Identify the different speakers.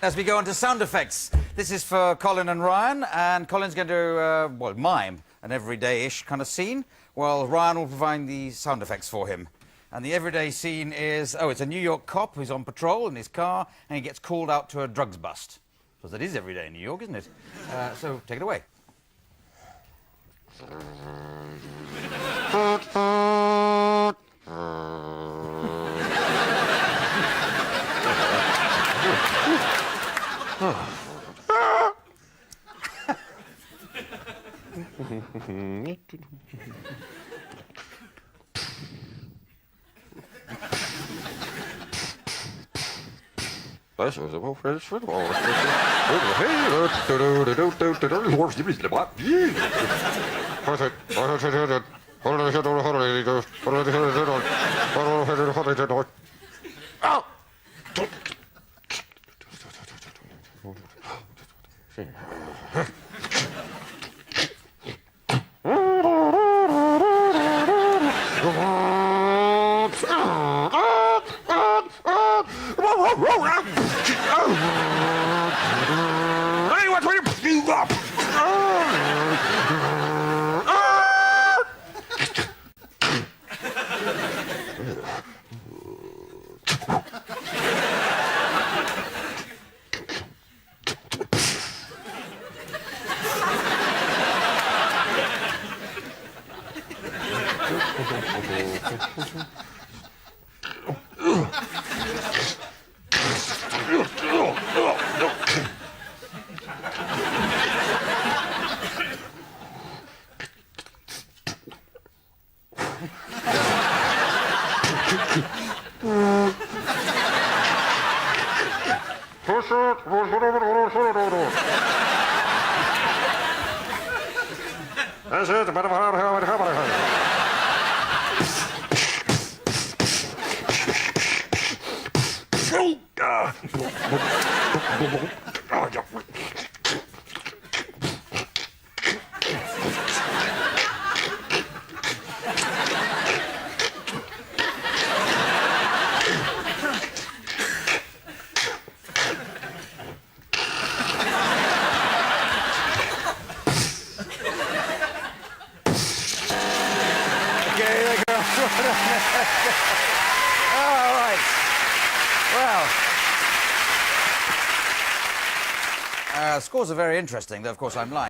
Speaker 1: As we go on to sound effects, this is for Colin and Ryan, and Colin's going to, mime an everyday-ish kind of scene, while Ryan will provide the sound effects for him. And the everyday scene is, it's a New York cop who's on patrol in his car, and he gets called out to a drugs bust. Because that is every day in New York, isn't it? So, take it away.
Speaker 2: This is a Mochrie football.
Speaker 1: All right. Well, scores are very interesting, though, of course, I'm lying.